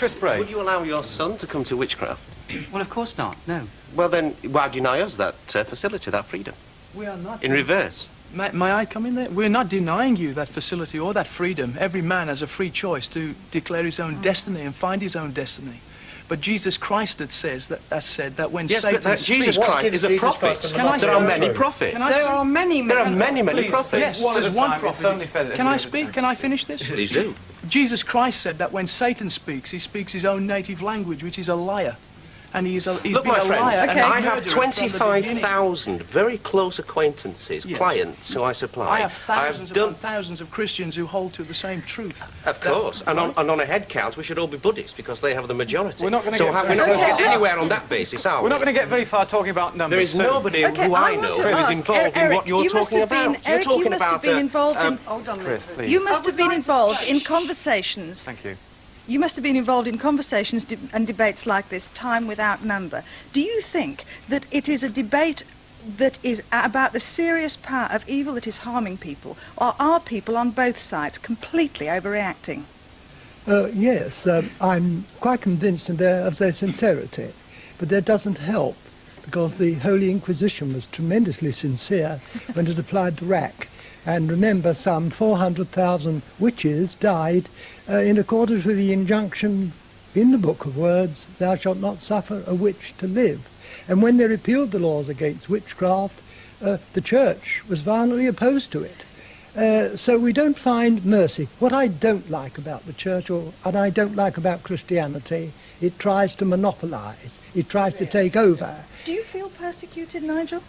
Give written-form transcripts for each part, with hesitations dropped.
Chris Bray. Would you allow your son to come to witchcraft? Well, of course not, no. Well, then, why deny us that facility, that freedom? We are not... In reverse. May I come in there? We're not denying you that facility or that freedom. Every man has a free choice to declare his own destiny and find his own destiny. But Jesus Christ has said that when Satan speaks... Jesus Christ is a prophet. There are many prophets. There are many prophets. Yes, there's one prophet. Can I speak? Can I finish this? Please do. Jesus Christ said that when Satan speaks, he speaks his own native language, which is a liar. And he's Look, been my a friend, liar. Okay. I have 25,000 very close acquaintances, Yes. clients who I supply. I have thousands upon thousands of Christians who hold to the same truth. Of course, and on a head count, we should all be buddies because they have the majority. We're not going to we're not going to get anywhere on that basis, are we? We're not going to get very far talking about numbers. There is nobody who I know who is involved in what you're talking about. You're talking about... Hold on, Chris, please. You must have been involved in conversations. Thank you. You must have been involved in conversations and debates like this, time without number. Do you think that it is a debate that is about the serious power of evil that is harming people, or are people on both sides completely overreacting? Yes, I'm quite convinced of their sincerity, but that doesn't help, because the Holy Inquisition was tremendously sincere when it applied the rack. And remember, some 400,000 witches died in accordance with the injunction in the Book of Words, thou shalt not suffer a witch to live. And when they repealed the laws against witchcraft, the Church was violently opposed to it. So we don't find mercy. What I don't like about the Church, and I don't like about Christianity, it tries to monopolise, it tries to take over. Do you feel persecuted, Nigel?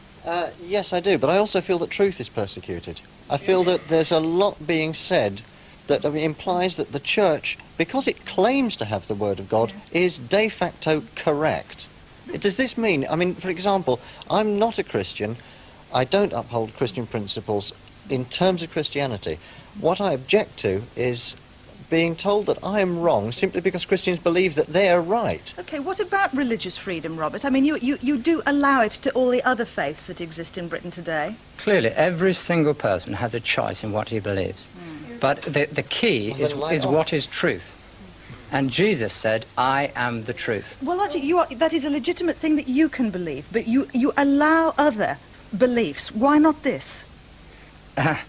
Yes, I do, but I also feel that truth is persecuted. I feel that there's a lot being said that implies that the Church, because it claims to have the Word of God, is de facto correct. Does this mean, I mean, for example, I'm not a Christian, I don't uphold Christian principles in terms of Christianity. What I object to is being told that I am wrong simply because Christians believe that they're right. Okay, what about religious freedom, Robert? I mean, you do allow it to all the other faiths that exist in Britain today. Clearly, every single person has a choice in what he believes. But the key is what is truth. And Jesus said, I am the truth. Well, that is a legitimate thing that you can believe, but you allow other beliefs. Why not this? Yes.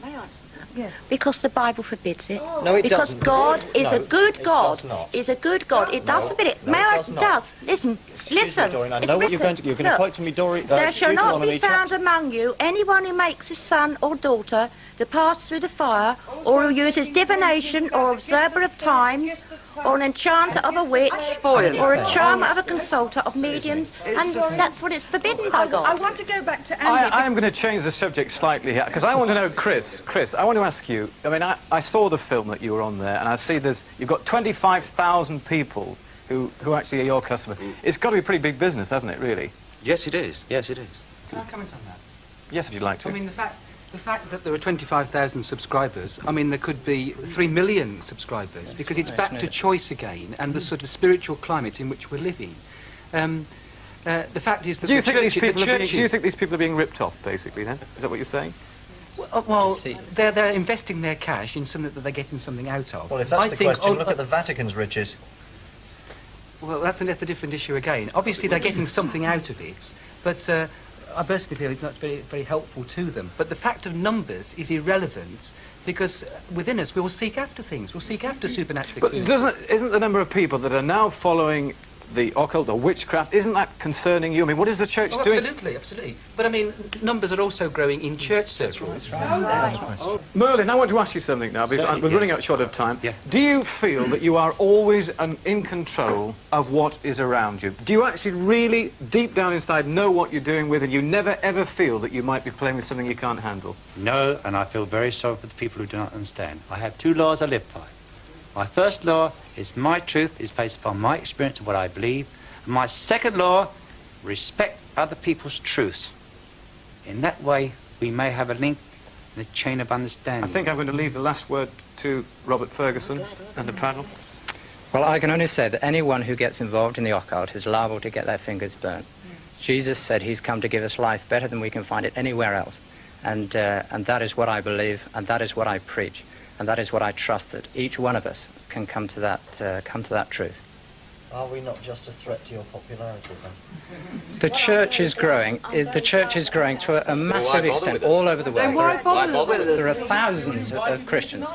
May I answer that? Yes. Because the Bible forbids it. No, it because doesn't. God is a good God. It does not. Is a good God. It does forbid it. No, May I? it does not. Does. Listen. Listen. Doreen, I It's know what you're written. going to quote to me, Doreen. There shall not be Deuteronomy found among you anyone who makes his son or daughter to pass through the fire, or who uses divination, or observer of times, or an enchanter of a witch, or a charmer of a consulter of mediums, and that's what it's forbidden by I God. want to go back to Andy. I am going to change the subject slightly here, because I want to know, Chris, I want to ask you, I mean, I saw the film that you were on there, and I see you've got 25,000 people who actually are your customer. It's got to be a pretty big business, hasn't it, really? Yes, it is. Yes, it is. Can I comment on that? Yes, if you'd like to. I mean, the fact that there are 25,000 subscribers, I mean, there could be 3 million subscribers, because it's back to choice again and the sort of spiritual climate in which we're living. The fact is that do you think these people are being ripped off, basically, then? Is that what you're saying? Well, they're investing their cash in something that they're getting something out of. Well, if that's the question, look at the Vatican's riches. Well, that's a different issue again. Obviously, they're getting something out of it, but I personally feel it's not very, very helpful to them. But the fact of numbers is irrelevant, because within us we will seek after things. We'll seek after supernatural experiences. But isn't the number of people that are now following the occult or witchcraft, isn't that concerning you? I mean, what is the church doing? Absolutely, absolutely. But I mean, numbers are also growing in church circles. Merlin, I want to ask you something now, because we're running out short of time. Yeah. Do you feel that you are always in control of what is around you? Do you actually really, deep down inside, know what you're doing with, and you never ever feel that you might be playing with something you can't handle? No, and I feel very sorry for the people who do not understand. I have 2 laws I live by. My first law is my truth is based upon my experience of what I believe. And my second law, respect other people's truth. In that way, we may have a link in the chain of understanding. I think I'm going to leave the last word to Robert Ferguson and the panel. Well, I can only say that anyone who gets involved in the occult is liable to get their fingers burnt. Yes. Jesus said he's come to give us life better than we can find it anywhere else. And that is what I believe, and that is what I preach. And that is what I trust that each one of us can come to that truth. Are we not just a threat to your popularity then? The church is growing. The church is growing to a massive extent all over the world. There are thousands of Christians.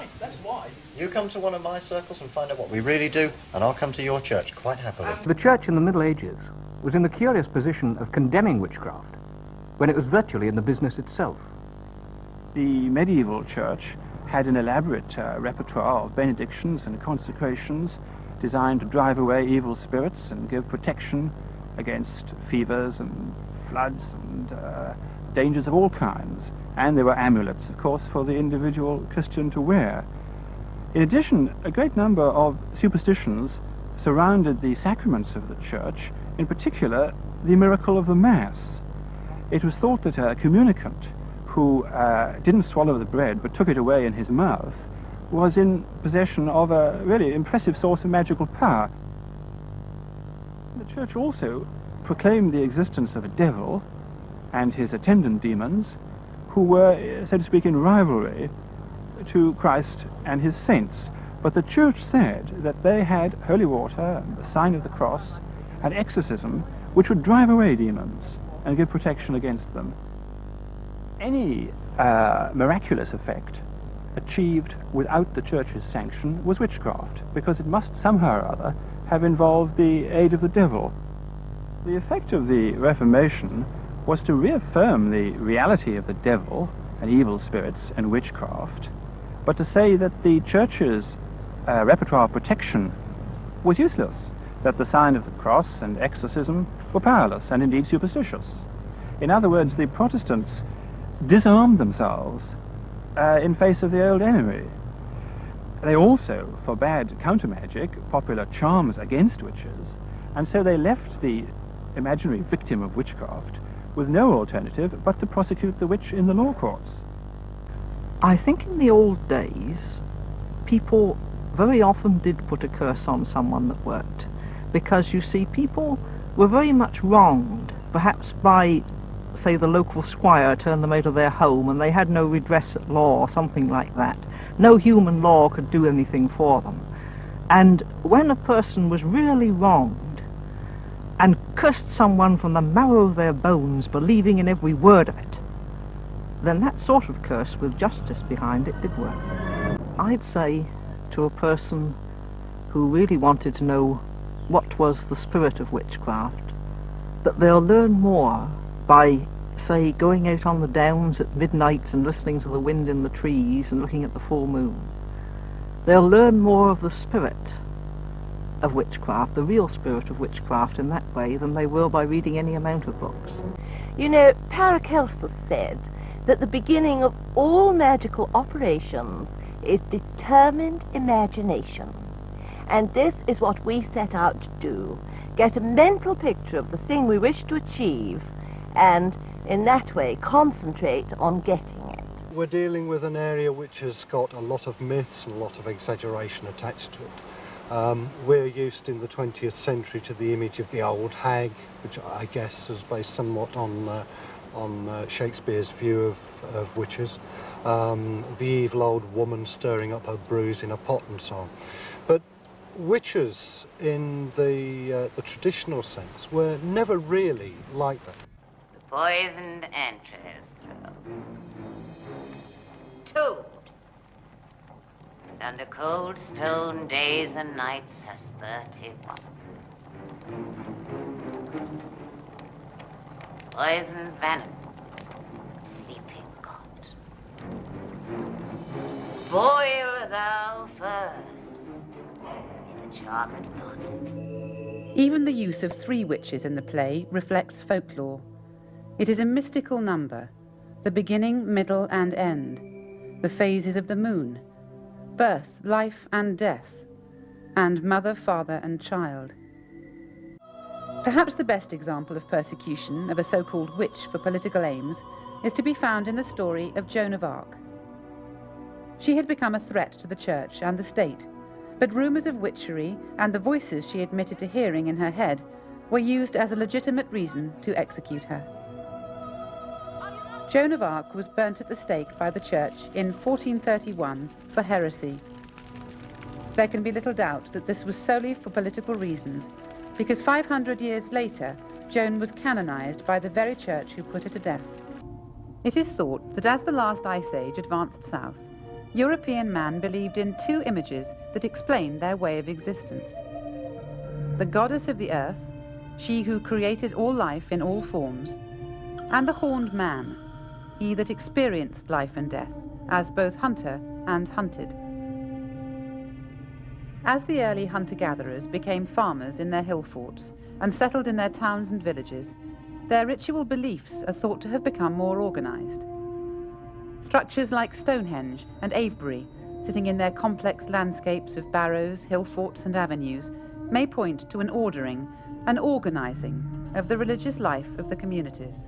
You come to one of my circles and find out what we really do, and I'll come to your church quite happily. The church in the Middle Ages was in the curious position of condemning witchcraft when it was virtually in the business itself. The medieval church had an elaborate repertoire of benedictions and consecrations designed to drive away evil spirits and give protection against fevers and floods and dangers of all kinds. And there were amulets, of course, for the individual Christian to wear. In addition, a great number of superstitions surrounded the sacraments of the church, in particular the miracle of the Mass. It was thought that a communicant who didn't swallow the bread but took it away in his mouth was in possession of a really impressive source of magical power. The church also proclaimed the existence of a devil and his attendant demons who were, so to speak, in rivalry to Christ and his saints. But the church said that they had holy water and the sign of the cross and exorcism which would drive away demons and give protection against them. Any miraculous effect achieved without the church's sanction was witchcraft, because it must somehow or other have involved the aid of the devil. The effect of the Reformation was to reaffirm the reality of the devil and evil spirits and witchcraft, but to say that the church's repertoire of protection was useless, that the sign of the cross and exorcism were powerless and indeed superstitious. In other words, the Protestants disarmed themselves in face of the old enemy. They also forbade counter-magic, popular charms against witches, and so they left the imaginary victim of witchcraft with no alternative but to prosecute the witch in the law courts. I think in the old days, people very often did put a curse on someone that worked, because you see, people were very much wronged, perhaps by, say, the local squire turned them out of their home and they had no redress at law or something like that. No human law could do anything for them. And when a person was really wronged and cursed someone from the marrow of their bones, believing in every word of it, then that sort of curse with justice behind it did work. I'd say to a person who really wanted to know what was the spirit of witchcraft, that they'll learn more by, say, going out on the downs at midnight and listening to the wind in the trees and looking at the full moon. They'll learn more of the spirit of witchcraft, the real spirit of witchcraft in that way, than they will by reading any amount of books. You know, Paracelsus said that the beginning of all magical operations is determined imagination. And this is what we set out to do, get a mental picture of the thing we wish to achieve, and in that way concentrate on getting it. We're dealing with an area which has got a lot of myths and a lot of exaggeration attached to it. We're used in the 20th century to the image of the old hag, which I guess is based somewhat on Shakespeare's view of witches. The evil old woman stirring up her brews in a pot and so on. But witches in the traditional sense were never really like that. The poisoned entrails through. Toad. And under cold stone days and nights has 31. Poisoned venom. Sleeping cot. Boil thou first in the charmed pot. Even the use of 3 witches in the play reflects folklore. It is a mystical number, the beginning, middle, and end, the phases of the moon, birth, life, and death, and mother, father, and child. Perhaps the best example of persecution of a so-called witch for political aims is to be found in the story of Joan of Arc. She had become a threat to the church and the state, but rumours of witchery and the voices she admitted to hearing in her head were used as a legitimate reason to execute her. Joan of Arc was burnt at the stake by the church in 1431 for heresy. There can be little doubt that this was solely for political reasons, because 500 years later, Joan was canonized by the very church who put her to death. It is thought that as the last ice age advanced south, European man believed in two images that explained their way of existence. The goddess of the earth, she who created all life in all forms, and the horned man, he that experienced life and death, as both hunter and hunted. As the early hunter-gatherers became farmers in their hill forts and settled in their towns and villages, their ritual beliefs are thought to have become more organized. Structures like Stonehenge and Avebury, sitting in their complex landscapes of barrows, hill forts and avenues, may point to an ordering, an organizing of the religious life of the communities.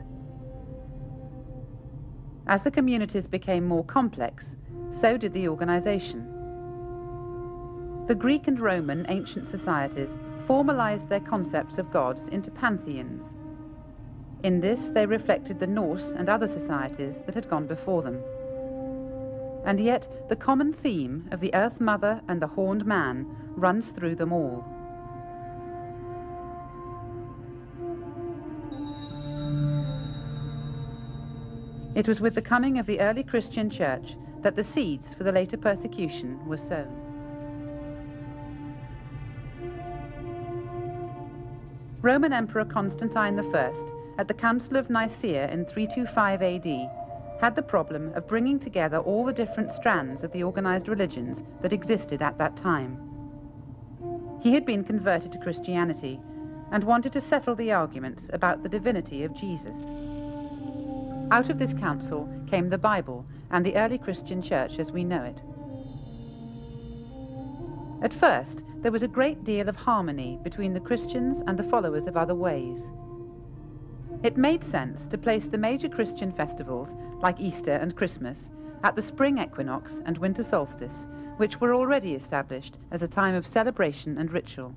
As the communities became more complex, so did the organization. The Greek and Roman ancient societies formalized their concepts of gods into pantheons. In this, they reflected the Norse and other societies that had gone before them. And yet, the common theme of the Earth Mother and the horned man runs through them all. It was with the coming of the early Christian church that the seeds for the later persecution were sown. Roman Emperor Constantine I, at the Council of Nicaea in 325 AD, had the problem of bringing together all the different strands of the organized religions that existed at that time. He had been converted to Christianity and wanted to settle the arguments about the divinity of Jesus. Out of this council came the Bible and the early Christian church as we know it. At first, there was a great deal of harmony between the Christians and the followers of other ways. It made sense to place the major Christian festivals, like Easter and Christmas, at the spring equinox and winter solstice, which were already established as a time of celebration and ritual.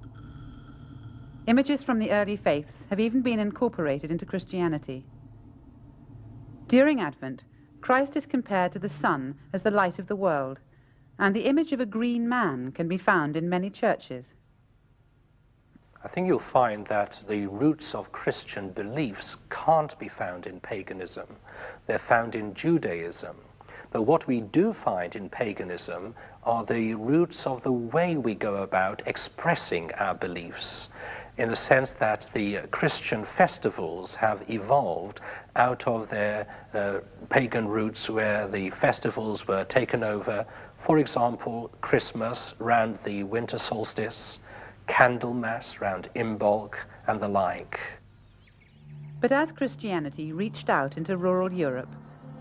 Images from the early faiths have even been incorporated into Christianity. During Advent, Christ is compared to the sun as the light of the world, and the image of a green man can be found in many churches. I think you'll find that the roots of Christian beliefs can't be found in paganism. They're found in Judaism. But what we do find in paganism are the roots of the way we go about expressing our beliefs, in the sense that the Christian festivals have evolved out of their pagan roots, where the festivals were taken over. For example, Christmas round the winter solstice, Candlemas round Imbolc, and the like. But as Christianity reached out into rural Europe,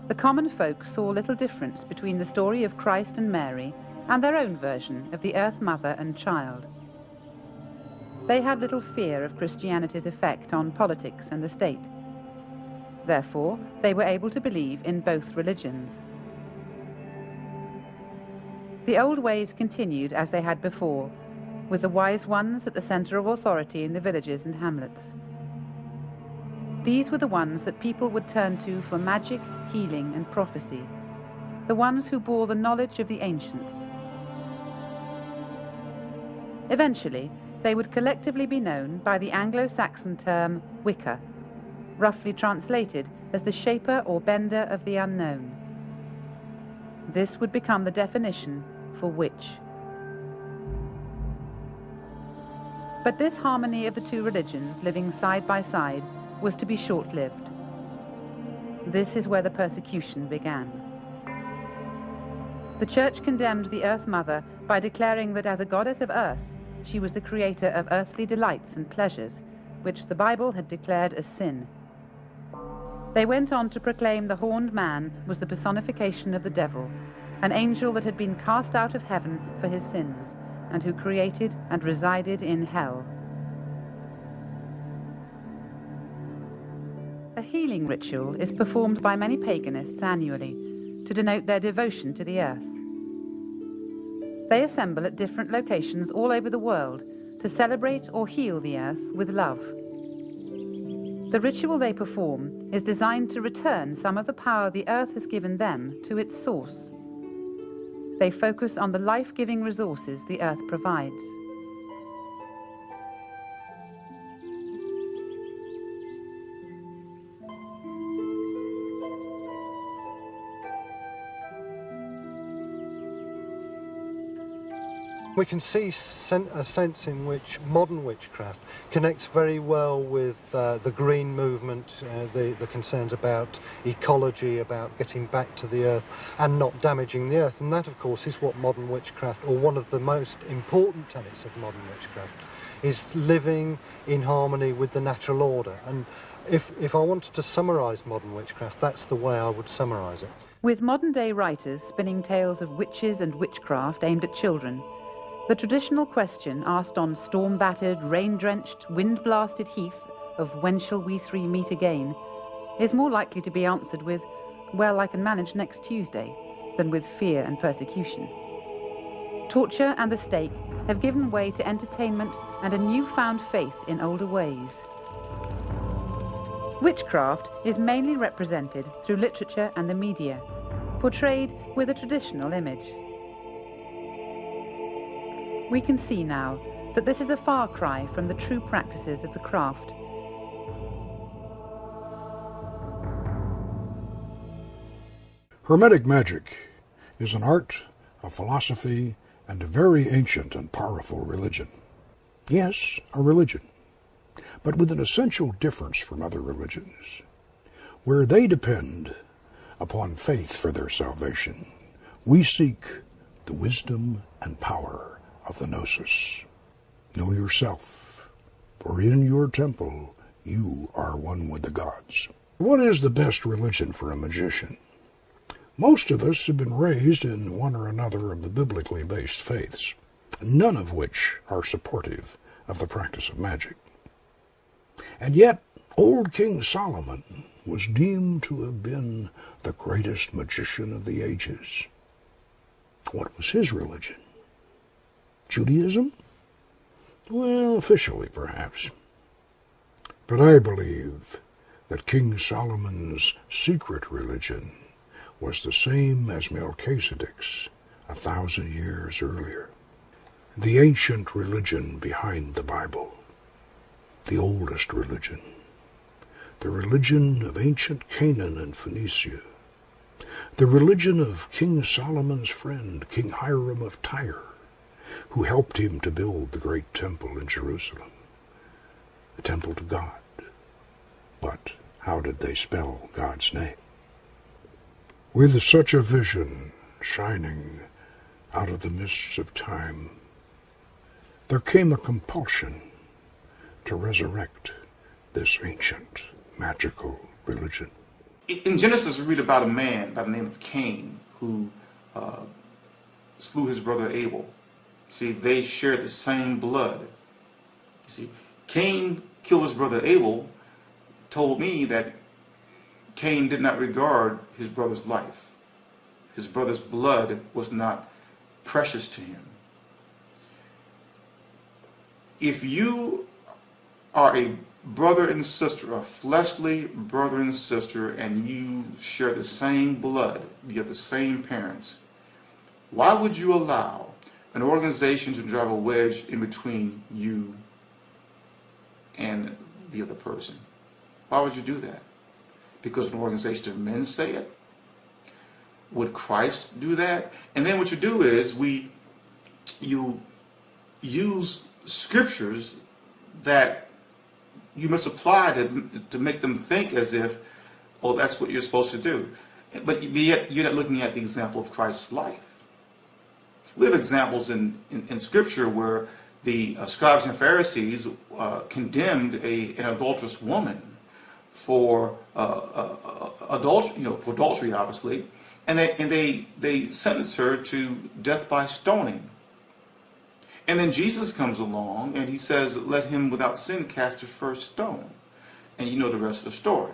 the common folk saw little difference between the story of Christ and Mary and their own version of the Earth Mother and Child. They had little fear of Christianity's effect on politics and the state. Therefore, they were able to believe in both religions. The old ways continued as they had before, with the wise ones at the center of authority in the villages and hamlets. These were the ones that people would turn to for magic, healing, and prophecy, the ones who bore the knowledge of the ancients. Eventually, they would collectively be known by the Anglo-Saxon term Wicca, roughly translated as the shaper or bender of the unknown. This would become the definition for witch. But this harmony of the two religions living side by side was to be short-lived. This is where the persecution began. The Church condemned the Earth Mother by declaring that as a goddess of earth, she was the creator of earthly delights and pleasures, which the Bible had declared as sin. They went on to proclaim the horned man was the personification of the devil, an angel that had been cast out of heaven for his sins, and who created and resided in hell. A healing ritual is performed by many paganists annually to denote their devotion to the earth. They assemble at different locations all over the world to celebrate or heal the earth with love. The ritual they perform is designed to return some of the power the earth has given them to its source. They focus on the life-giving resources the earth provides. We can see a sense in which modern witchcraft connects very well with the green movement, the concerns about ecology, about getting back to the earth and not damaging the earth. And that, of course, is what modern witchcraft, or one of the most important tenets of modern witchcraft, is living in harmony with the natural order. And if I wanted to summarise modern witchcraft, that's the way I would summarise it. With modern-day writers spinning tales of witches and witchcraft aimed at children, the traditional question asked on storm-battered, rain-drenched, wind-blasted heath of when shall we three meet again is more likely to be answered with, well, I can manage next Tuesday, than with fear and persecution. Torture and the stake have given way to entertainment and a newfound faith in older ways. Witchcraft is mainly represented through literature and the media, portrayed with a traditional image. We can see now that this is a far cry from the true practices of the craft. Hermetic magic is an art, a philosophy, and a very ancient and powerful religion. Yes, a religion, but with an essential difference from other religions. Where they depend upon faith for their salvation, we seek the wisdom and power of the Gnosis. Know yourself, for in your temple you are one with the gods. What is the best religion for a magician? Most of us have been raised in one or another of the biblically based faiths, none of which are supportive of the practice of magic. And yet, old King Solomon was deemed to have been the greatest magician of the ages. What was his religion? Judaism? Well, officially, perhaps. But I believe that King Solomon's secret religion was the same as Melchizedek's 1,000 years earlier. The ancient religion behind the Bible, the oldest religion, the religion of ancient Canaan and Phoenicia, the religion of King Solomon's friend, King Hiram of Tyre, who helped him to build the great temple in Jerusalem, the temple to God. But how did they spell God's name? With such a vision shining out of the mists of time, there came a compulsion to resurrect this ancient, magical religion. In Genesis, we read about a man by the name of Cain who slew his brother Abel. See, they shared the same blood. You see, Cain killed his brother Abel, told me that Cain did not regard his brother's life. His brother's blood was not precious to him. If you are a brother and sister, a fleshly brother and sister, and you share the same blood, you have the same parents, why would you allow an organization to drive a wedge in between you and the other person? Why would you do that? Because an organization of men say it? Would Christ do that? And then what you do is you use scriptures that you misapply to make them think as if, oh, that's what you're supposed to do. But yet you're not looking at the example of Christ's life. We have examples in Scripture where the scribes and Pharisees condemned an adulterous woman for adultery, obviously, and they sentenced her to death by stoning. And then Jesus comes along and he says, "Let him without sin cast the first stone." And you know the rest of the story.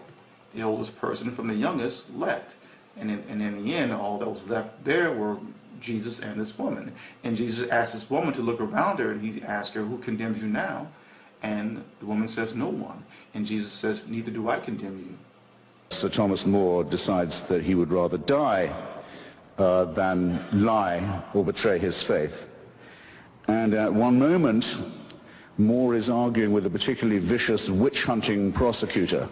The oldest person from the youngest left, and in the end, all that was left there were Jesus and this woman. And Jesus asked this woman to look around her, and he asked her, "Who condemns you now?" And the woman says, "No one." And Jesus says, "Neither do I condemn you." Sir Thomas More decides that he would rather die than lie or betray his faith. And at one moment, Moore is arguing with a particularly vicious witch-hunting prosecutor,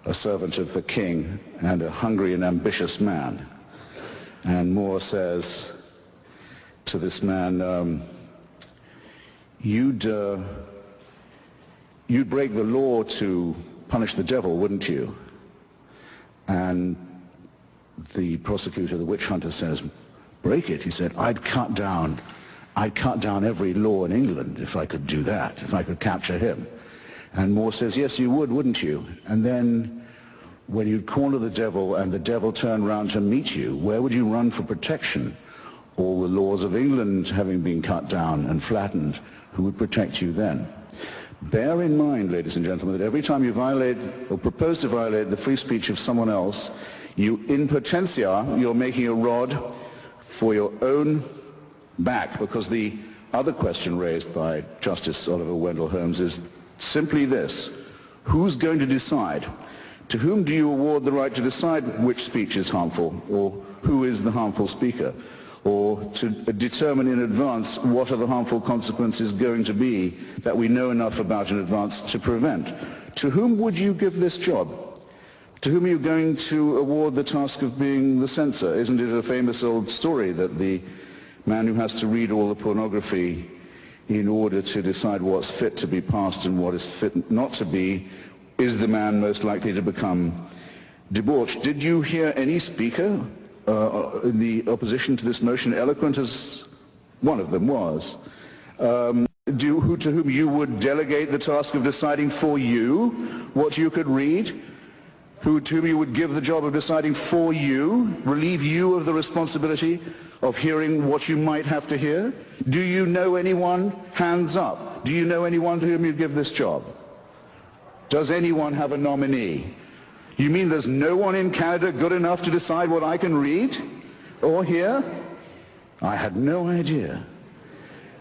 a servant of the king and a hungry and ambitious man. And Moore says to this man, you'd break the law to punish the devil, wouldn't you? And the prosecutor, the witch hunter, says, break it? He said, I'd cut down every law in England if I could do that, if I could capture him. And Moore says, yes, you would, wouldn't you? And then when you'd corner the devil and the devil turned round to meet you, where would you run for protection? All the laws of England having been cut down and flattened, who would protect you then? Bear in mind, ladies and gentlemen, that every time you violate or propose to violate the free speech of someone else, you, in potentia, you're making a rod for your own back, because the other question raised by Justice Oliver Wendell Holmes is simply this: who's going to decide? To whom do you award the right to decide which speech is harmful, or who is the harmful speaker, or to determine in advance what are the harmful consequences going to be that we know enough about in advance to prevent? To whom would you give this job? To whom are you going to award the task of being the censor? Isn't it a famous old story that the man who has to read all the pornography in order to decide what's fit to be passed and what is fit not to be is the man most likely to become debauched? Did you hear any speaker in the opposition to this motion, eloquent as one of them was, to whom you would delegate the task of deciding for you what you could read? To whom you would give the job of deciding for you, relieve you of the responsibility of hearing what you might have to hear? Do you know anyone? Hands up. Do you know anyone to whom you give this job? Does anyone have a nominee? You mean there's no one in Canada good enough to decide what I can read or hear? I had no idea.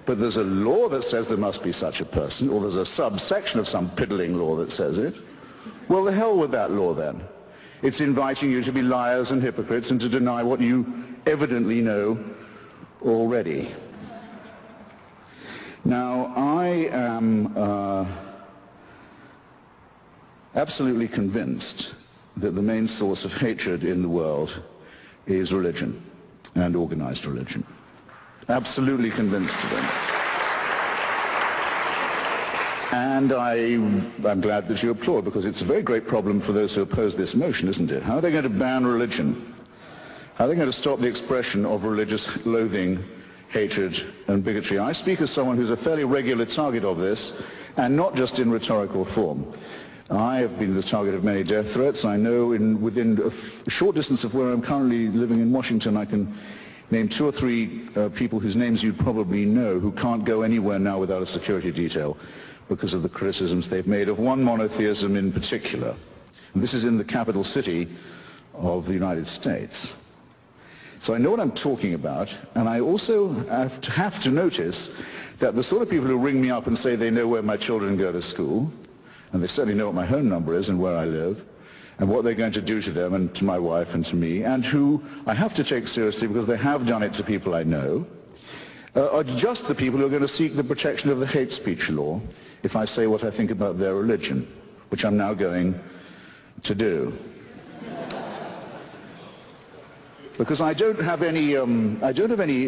But there's a law that says there must be such a person, or there's a subsection of some piddling law that says it. Well, the hell with that law then. It's inviting you to be liars and hypocrites and to deny what you evidently know already. Now, I am absolutely convinced that the main source of hatred in the world is religion and organized religion. Absolutely convinced of it. And I'm glad that you applaud, because it's a very great problem for those who oppose this motion, isn't it? How are they going to ban religion? How are they going to stop the expression of religious loathing, hatred, and bigotry? I speak as someone who's a fairly regular target of this, and not just in rhetorical form. I have been the target of many death threats. I know within a short distance of where I'm currently living in Washington, I can name 2 or 3 people whose names you probably know who can't go anywhere now without a security detail because of the criticisms they've made of one monotheism in particular. And this is in the capital city of the United States. So I know what I'm talking about, and I also have to notice that the sort of people who ring me up and say they know where my children go to school, and they certainly know what my home number is and where I live, and what they're going to do to them and to my wife and to me, and who I have to take seriously because they have done it to people I know, are just the people who are going to seek the protection of the hate speech law if I say what I think about their religion, which I'm now going to do. Because I don't have any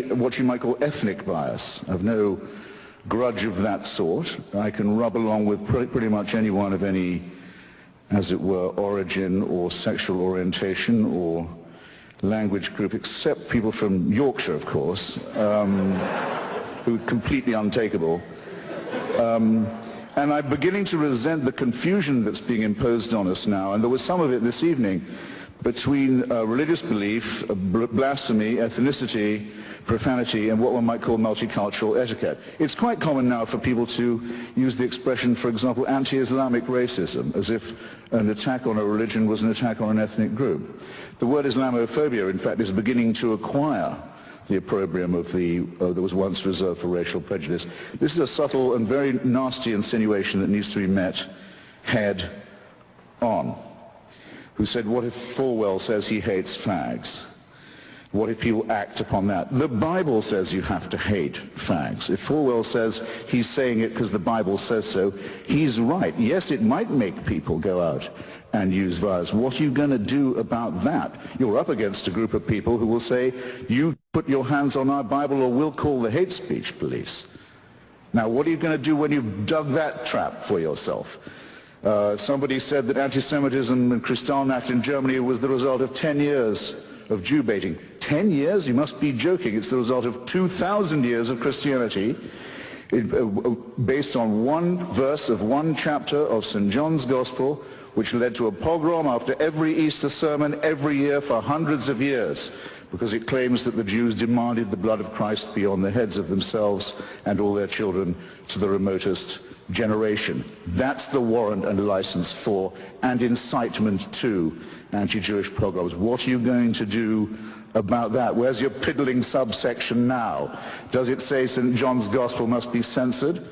what you might call ethnic bias. I have no grudge of that sort. I can rub along with pretty much anyone of any, as it were, origin or sexual orientation or language group, except people from Yorkshire, of course, who are completely untakeable. And I'm beginning to resent the confusion that's being imposed on us now, and there was some of it this evening, between religious belief, blasphemy, ethnicity, profanity, and what one might call multicultural etiquette. It's quite common now for people to use the expression, for example, anti-Islamic racism, as if an attack on a religion was an attack on an ethnic group. The word Islamophobia, in fact, is beginning to acquire the opprobrium of that was once reserved for racial prejudice. This is a subtle and very nasty insinuation that needs to be met head on. Who said, what if Falwell says he hates fags? What if people act upon that? The Bible says you have to hate fags. If Falwell says he's saying it because the Bible says so, he's right. Yes, it might make people go out and use violence. What are you going to do about that? You're up against a group of people who will say, you put your hands on our Bible or we'll call the hate speech police. Now, what are you going to do when you've dug that trap for yourself? Somebody said that anti-Semitism and Kristallnacht in Germany was the result of 10 years of Jew baiting. 10 years? You must be joking. It's the result of 2,000 years of Christianity based on one verse of one chapter of St. John's Gospel, which led to a pogrom after every Easter sermon every year for hundreds of years, because it claims that the Jews demanded the blood of Christ be on the heads of themselves and all their children to the remotest generation. That's the warrant and license for and incitement to anti-Jewish pogroms. What are you going to do about that? Where's your piddling subsection now? Does it say St. John's Gospel must be censored?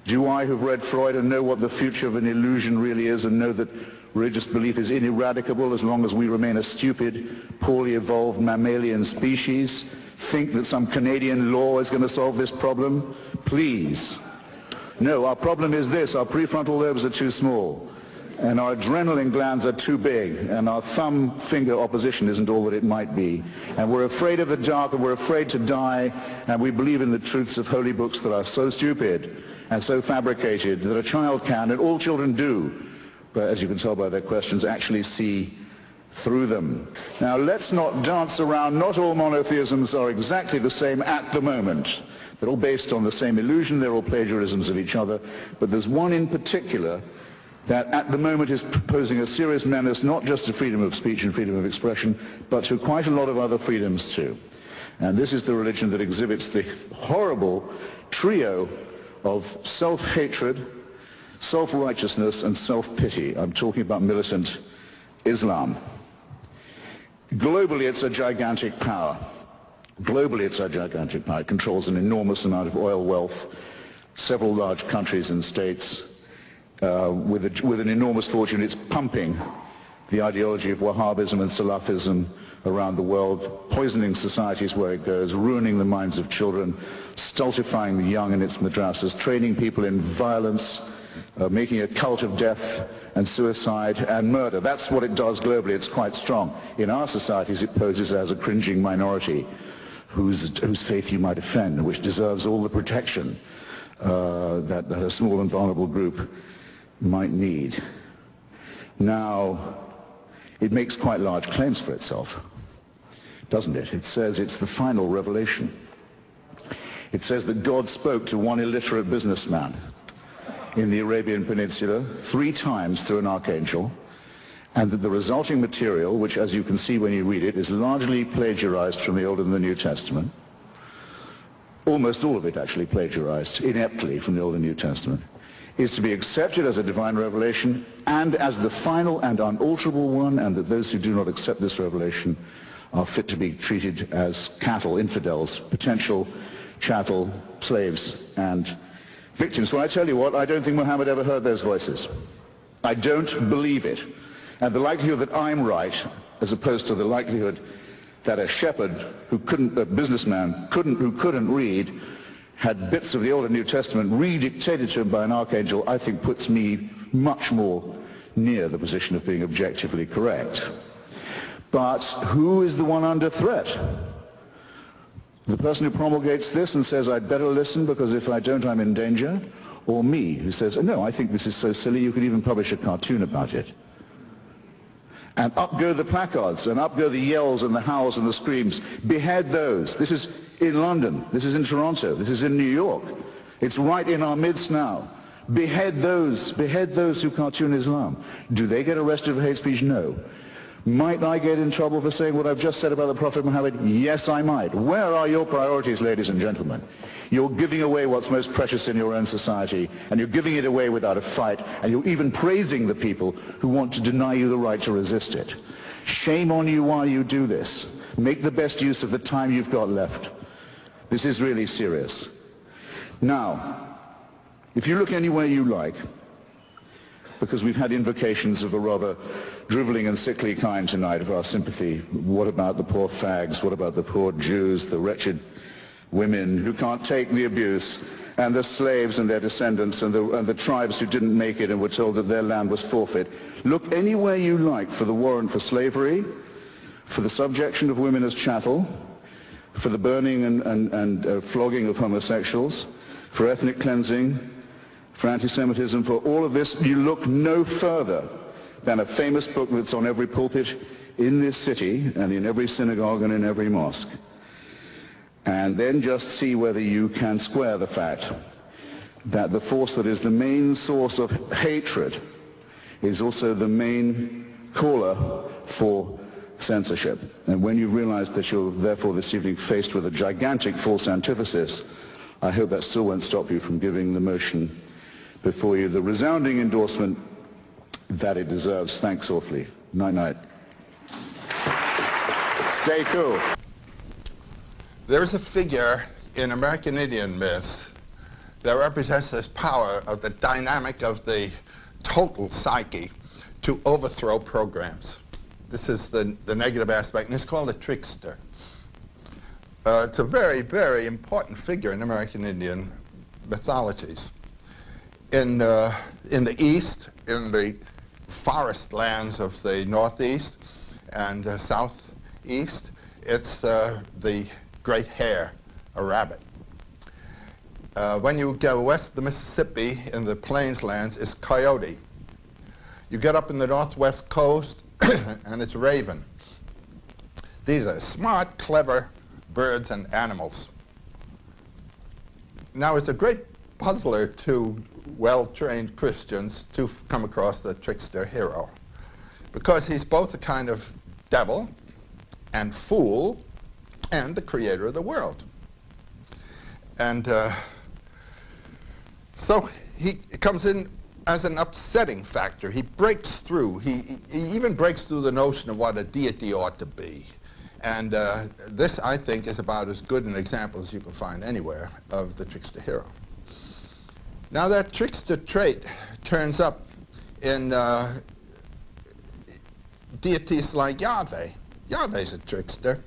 Do I, who've read Freud and know what the future of an illusion really is and know that religious belief is ineradicable as long as we remain a stupid, poorly evolved mammalian species, think that some Canadian law is going to solve this problem? Please. No, our problem is this: our prefrontal lobes are too small, and our adrenaline glands are too big, and our thumb finger opposition isn't all that it might be. And we're afraid of the dark, and we're afraid to die, and we believe in the truths of holy books that are so stupid and so fabricated that a child can, and all children do, but as you can tell by their questions, actually see through them. Now, let's not dance around. Not all monotheisms are exactly the same at the moment. They're all based on the same illusion. They're all plagiarisms of each other. But there's one in particular that at the moment is posing a serious menace not just to freedom of speech and freedom of expression, but to quite a lot of other freedoms too. And this is the religion that exhibits the horrible trio of self-hatred, self-righteousness, and self-pity. I'm talking about militant Islam. Globally, it's a gigantic power. Globally, it's a gigantic power. It controls an enormous amount of oil wealth, several large countries and states. With an enormous fortune, it's pumping the ideology of Wahhabism and Salafism around the world, poisoning societies where it goes, ruining the minds of children, stultifying the young in its madrasas, training people in violence, making a cult of death and suicide and murder. That's what it does globally. It's quite strong. In our societies, it poses as a cringing minority whose faith you might offend, which deserves all the protection that a small and vulnerable group might need. Now, it makes quite large claims for itself, doesn't it? It says it's the final revelation. It says that God spoke to one illiterate businessman in the Arabian Peninsula 3 times through an archangel, and that the resulting material, which as you can see when you read it, is largely plagiarized from the Old and the New Testament, almost all of it actually plagiarized ineptly from the Old and New Testament, is to be accepted as a divine revelation and as the final and unalterable one, and that those who do not accept this revelation are fit to be treated as cattle, infidels, potential chattel, slaves, and victims. Well, I tell you what, I don't think Muhammad ever heard those voices. I don't believe it. And the likelihood that I'm right, as opposed to the likelihood that a shepherd who couldn't, a businessman who couldn't read, had bits of the Old and New Testament redictated to him by an archangel, I think puts me much more near the position of being objectively correct. But who is the one under threat? The person who promulgates this and says, I'd better listen because if I don't, I'm in danger? Or me, who says, no, I think this is so silly you could even publish a cartoon about it? And up go the placards, and up go the yells and the howls and the screams. Behead those. This is in London. This is in Toronto. This is in New York. It's right in our midst now. Behead those who cartoon Islam. Do they get arrested for hate speech? No. Might I get in trouble for saying what I've just said about the Prophet Muhammad? Yes, I might. Where are your priorities, ladies and gentlemen? You're giving away what's most precious in your own society, and you're giving it away without a fight, and you're even praising the people who want to deny you the right to resist it. Shame on you while you do this. Make the best use of the time you've got left. This is really serious. Now, if you look anywhere you like, because we've had invocations of a rather drivelling and sickly kind tonight of our sympathy. What about the poor fags? What about the poor Jews, the wretched women who can't take the abuse, and the slaves and their descendants, and the tribes who didn't make it and were told that their land was forfeit? Look anywhere you like for the warrant for slavery, for the subjection of women as chattel, for the burning and flogging of homosexuals, for ethnic cleansing, for anti-Semitism, for all of this. You look no further than a famous book that's on every pulpit in this city and in every synagogue and in every mosque. And then just see whether you can square the fact that the force that is the main source of hatred is also the main caller for censorship. And when you realize that you're therefore this evening faced with a gigantic false antithesis, I hope that still won't stop you from giving the motion before you the resounding endorsement that it deserves. Thanks awfully. Night-night. Stay cool. There is a figure in American Indian myths that represents this power of the dynamic of the total psyche to overthrow programs. This is the negative aspect, and it's called a trickster. It's a very, very important figure in American Indian mythologies. In the East, in the forest lands of the Northeast and Southeast, it's the great hare, a rabbit. When you go west of the Mississippi in the plains lands, it's coyote. You get up in the northwest coast, and it's raven. These are smart, clever birds and animals. Now, it's a great puzzler to well-trained Christians to come across the trickster hero, because he's both a kind of devil and fool and the creator of the world. And so he comes in as an upsetting factor. He breaks through. He even breaks through the notion of what a deity ought to be. And this, I think, is about as good an example as you can find anywhere of the trickster hero. Now, that trickster trait turns up in deities like Yahweh. Yahweh's a trickster.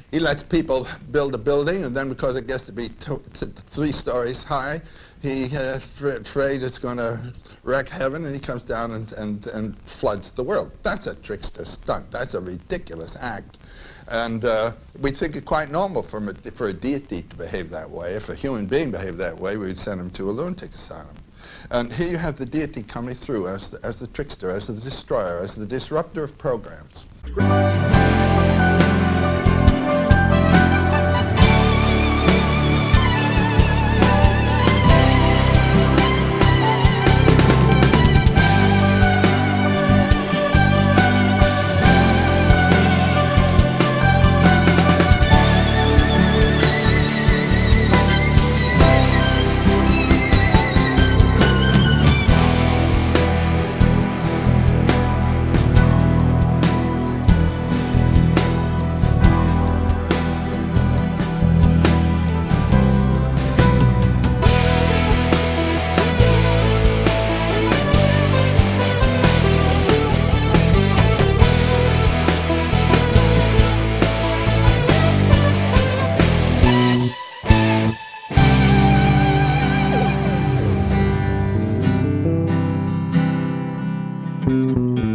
He lets people build a building, and then because it gets to be 3 stories high, he's afraid it's going to wreck heaven, and he comes down and floods the world. That's a trickster stunt. That's a ridiculous act. And we think it quite normal for a deity to behave that way. If a human being behaved that way, we'd send him to a lunatic asylum. And here you have the deity coming through as the trickster, as the destroyer, as the disruptor of programs. Thank you.